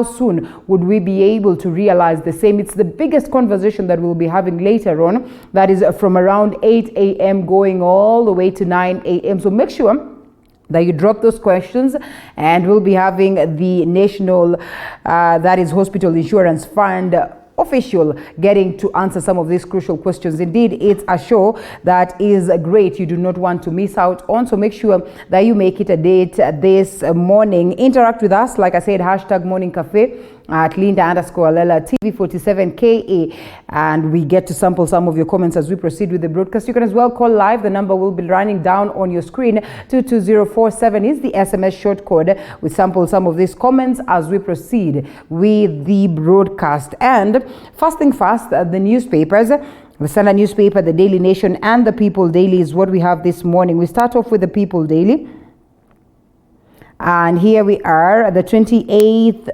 soon would we be able to realize the same? It's the biggest conversation that we'll be having later on. That is from around 8 a.m. going all the way to 9 a.m. So make sure that you drop those questions, and we'll be having the National, that is Hospital Insurance Fund official getting to answer some of these crucial questions. Indeed, it's a show that is great. You do not want to miss out on. So make sure that you make it a date this morning. Interact with us. Like I said, hashtag Morning Cafe at Linda_Lela TV47KA, and we get to sample some of your comments as we proceed with the broadcast. You can as well call live. The number will be running down on your screen. 22047 is the SMS short code. We sample some of these comments as we proceed with the broadcast. And first thing first, the newspapers. The Standard newspaper, the Daily Nation, and the People Daily is what we have this morning. We start off with the People Daily, and here we are, the 28th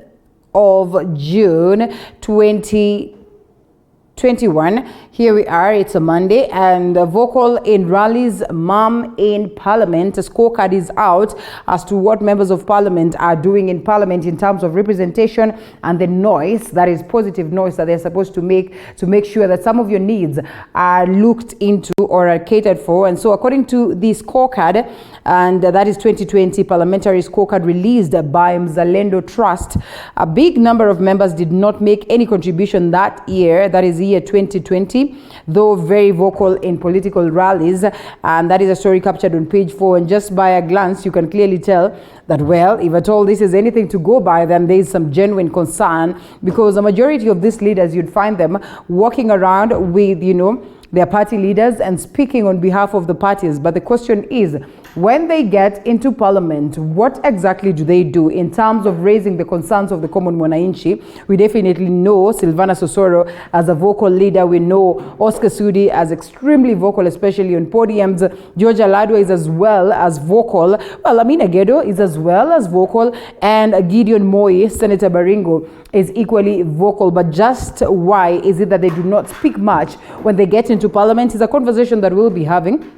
of June 2021. Here we are, it's a Monday, and vocal in rallies, mum in parliament. A scorecard is out as to what members of parliament are doing in parliament in terms of representation and the noise, that is positive noise that they're supposed to make sure that some of your needs are looked into or are catered for. And so according to the scorecard, and that is 2020 parliamentary scorecard released by Mzalendo Trust, a big number of members did not make any contribution that year, that is year 2020, though very vocal in political rallies. And that is a story captured on page 4. And just by a glance, you can clearly tell that, well, if at all this is anything to go by, then there is some genuine concern, because the majority of these leaders, you'd find them walking around with, their party leaders and speaking on behalf of the parties. But the question is, when they get into parliament, what exactly do they do in terms of raising the concerns of the common mwananchi? We definitely know Silvana Sosoro as a vocal leader. We know Oscar Sudi as extremely vocal, especially on podiums. Georgia Ladwa is as well as vocal. Well, Amina Gedo is as well as vocal. And Gideon Moi, Senator Baringo, is equally vocal. But just why is it that they do not speak much when they get into parliament is a conversation that we'll be having.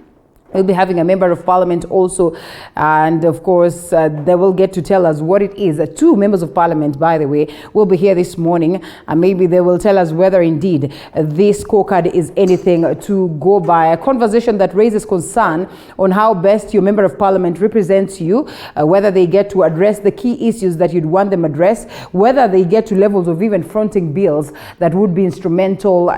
We'll be having a member of parliament also, and of course they will get to tell us what it is. 2 members of parliament, by the way, will be here this morning, and maybe they will tell us whether indeed this scorecard is anything to go by. A conversation that raises concern on how best your member of parliament represents you, whether they get to address the key issues that you'd want them address, whether they get to levels of even fronting bills that would be instrumental,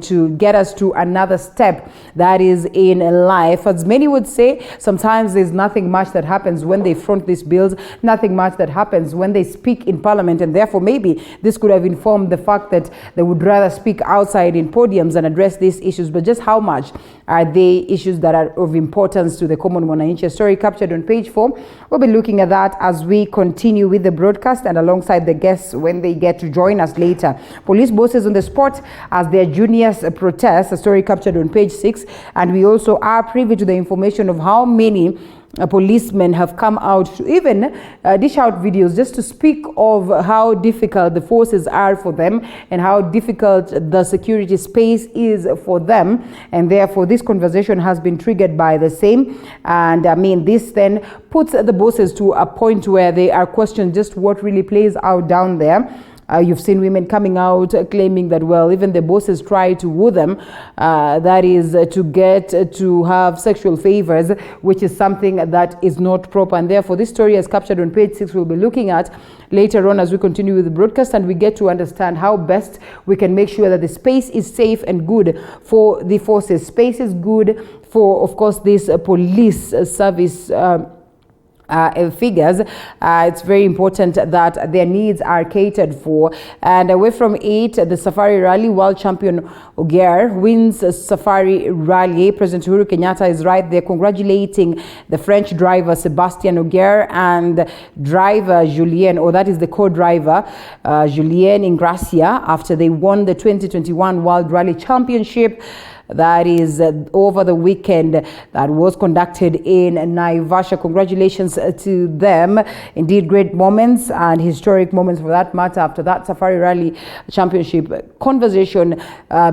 to get us to another step that is in life. As many would say, sometimes there's nothing much that happens when they front these bills, nothing much that happens when they speak in parliament, and therefore maybe this could have informed the fact that they would rather speak outside in podiums and address these issues. But just how much are they issues that are of importance to the common mwananchi? A story captured on page 4. We'll be looking at that as we continue with the broadcast and alongside the guests when they get to join us later. Police bosses on the spot as their juniors protest. A story captured on page 6. And we also are privy to the information of how many policemen have come out to even dish out videos just to speak of how difficult the forces are for them and how difficult the security space is for them. And therefore, this conversation has been triggered by the same. And this then puts the bosses to a point where they are questioning just what really plays out down there. You've seen women coming out claiming that, well, even the bosses try to woo them, that is to get to have sexual favors, which is something that is not proper. And therefore, this story is captured on page 6. We'll be looking at later on as we continue with the broadcast, and we get to understand how best we can make sure that the space is safe and good for the forces. Space is good for, of course, this police service figures. It's very important that their needs are catered for. And away from it, the Safari Rally, world champion Ogier wins Safari Rally. President Uhuru Kenyatta is right there congratulating the French driver Sebastien Ogier and driver Julien, or that is the co-driver Julien Ingracia, after they won the 2021 World Rally Championship. that is over the weekend that was conducted in Naivasha. Congratulations to them. Indeed, great moments and historic moments for that matter. After that Safari Rally Championship, conversation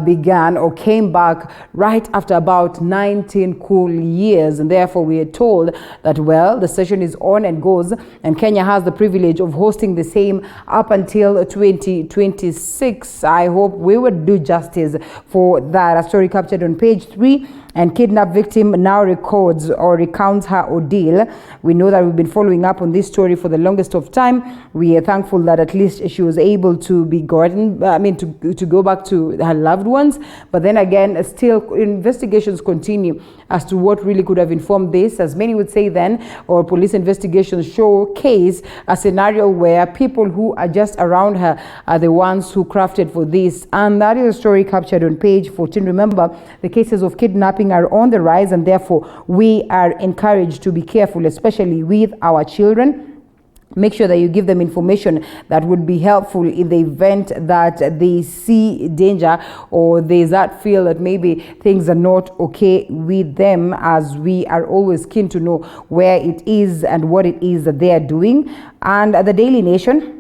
began or came back right after about 19 cool years, and therefore we are told that, well, the session is on and goes, and Kenya has the privilege of hosting the same up until 2026. I hope we would do justice for that. A story captured on page 3. And kidnapped victim now records or recounts her ordeal. We know that we've been following up on this story for the longest of time. We are thankful that at least she was able to be gotten, to go back to her loved ones. But then again, still investigations continue as to what really could have informed this. As many would say then, or police investigations showcase a scenario where people who are just around her are the ones who crafted for this. And that is a story captured on page 14. Remember, the cases of kidnapping are on the rise, and therefore we are encouraged to be careful, especially with our children. Make sure that you give them information that would be helpful in the event that they see danger or there's that feel that maybe things are not okay with them, as we are always keen to know where it is and what it is that they are doing. And the Daily Nation,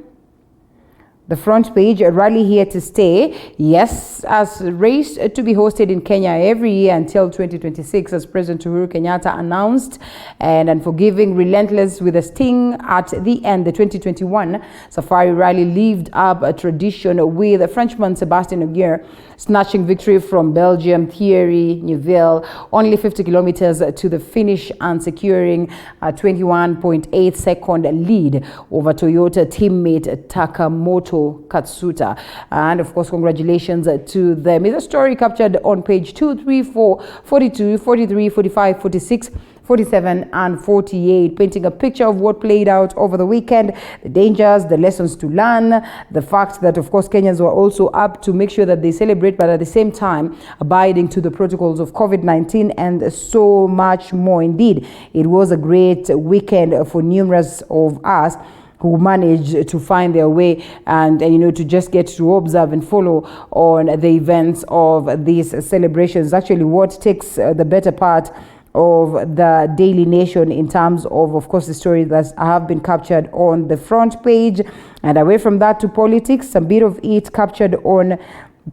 the front page, a rally here to stay. Yes, as race to be hosted in Kenya every year until 2026, as President Uhuru Kenyatta announced, and unforgiving, relentless with a sting at the end. The 2021 Safari Rally lived up a tradition with Frenchman Sébastien Ogier snatching victory from Belgium Thierry Neuville, only 50 kilometers to the finish, and securing a 21.8 second lead over Toyota teammate Takamoto Katsuta. And of course, congratulations to them. It's a story captured on page 2, 3, 4, 42, 43, 45, 46, 47 and 48, painting a picture of what played out over the weekend, the dangers, the lessons to learn, the fact that, of course, Kenyans were also up to make sure that they celebrate, but at the same time, abiding to the protocols of COVID-19 and so much more. Indeed, it was a great weekend for numerous of us who managed to find their way and to just get to observe and follow on the events of these celebrations. Actually, what takes the better part of the Daily Nation in terms of course, the stories that have been captured on the front page. And away from that to politics, a bit of it captured on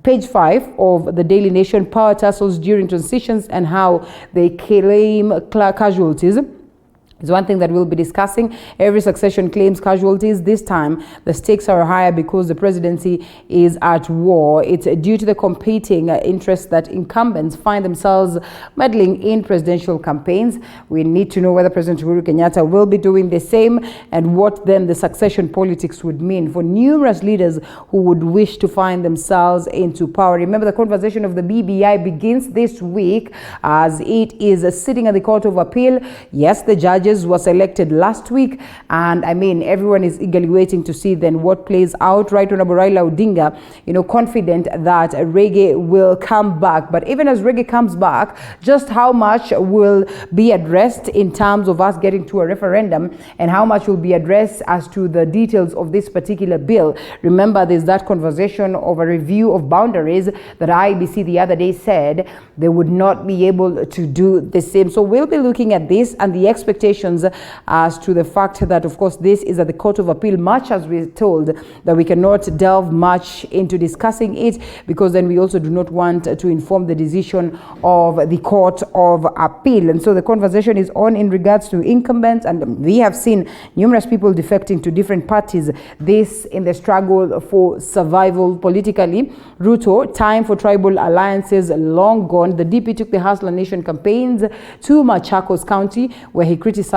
page 5 of the Daily Nation, power tussles during transitions and how they claim casualties. It's one thing that we'll be discussing. Every succession claims casualties. This time, the stakes are higher because the presidency is at war. It's due to the competing interests that incumbents find themselves meddling in presidential campaigns. We need to know whether President Uhuru Kenyatta will be doing the same, and what then the succession politics would mean for numerous leaders who would wish to find themselves into power. Remember, the conversation of the BBI begins this week as it is sitting at the Court of Appeal. Yes, the judges was elected last week, and everyone is eagerly waiting to see then what plays out. Right, Honorable Raila Odinga, confident that reggae will come back. But even as reggae comes back, just how much will be addressed in terms of us getting to a referendum, and how much will be addressed as to the details of this particular bill? Remember, there's that conversation of a review of boundaries that IEBC the other day said they would not be able to do the same. So we'll be looking at this and the expectations as to the fact that, of course, this is at the Court of Appeal, much as we're told that we cannot delve much into discussing it, because then we also do not want to inform the decision of the Court of Appeal. And so the conversation is on in regards to incumbents, and we have seen numerous people defecting to different parties, this in the struggle for survival politically. Ruto, time for tribal alliances long gone. The DP took the Hustler Nation campaigns to Machakos County, where he criticized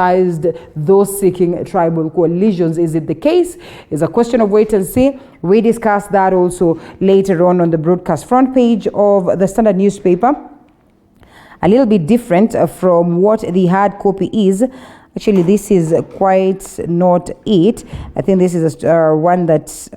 those seeking tribal coalitions. Is it the case? It's a question of wait and see. We discuss that also later on the broadcast. Front page of the Standard newspaper, a little bit different from what the hard copy is. Actually, this is quite not it. I think this is one that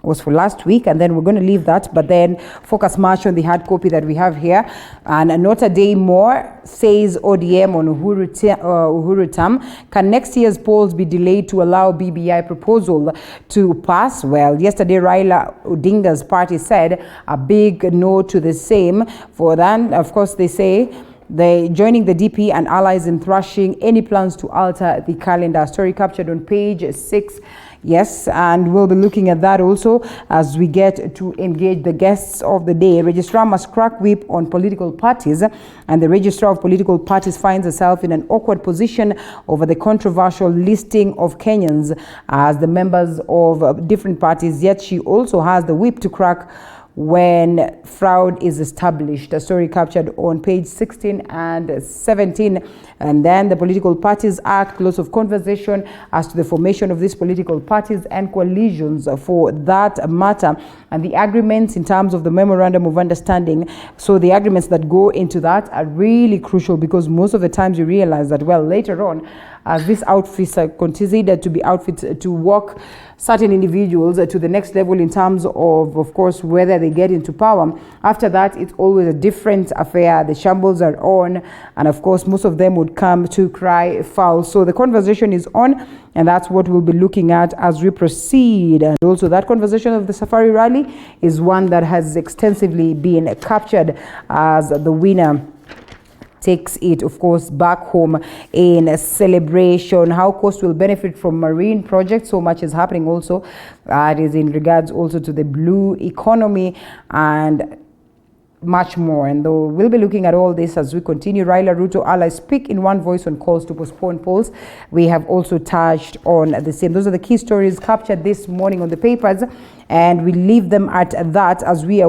was for last week, and then we're going to leave that, but then focus much on the hard copy that we have here. And not a day more, says ODM on Uhuru term. Can next year's polls be delayed to allow BBI proposal to pass? Well, yesterday Raila Odinga's party said a big no to the same. For that, of course, they say they joining the DP and allies in thrashing any plans to alter the calendar. Story captured on page 6. Yes, and we'll be looking at that also as we get to engage the guests of the day. Registrar must crack whip on political parties, and the Registrar of Political Parties finds herself in an awkward position over the controversial listing of Kenyans as the members of different parties, yet she also has the whip to crack when fraud is established. A story captured on page 16 and 17. And then the Political Parties Act, lots of conversation as to the formation of these political parties and coalitions for that matter, and the agreements in terms of the memorandum of understanding. So the agreements that go into that are really crucial, because most of the times you realize that, well, later on, as these outfits are considered to be outfits to walk certain individuals to the next level in terms of course, whether they get into power. After that, it's always a different affair. The shambles are on, and of course, most of them would come to cry foul. So the conversation is on, and that's what we'll be looking at as we proceed. And also, that conversation of the Safari Rally is one that has extensively been captured as the winner takes it, of course, back home in a celebration. How Coast will benefit from marine projects. So much is happening also. It is in regards also to the blue economy and much more. And though we'll be looking at all this as we continue. Raila Ruto allies speak in one voice on calls to postpone polls. We have also touched on the same. Those are the key stories captured this morning on the papers, and we leave them at that as we are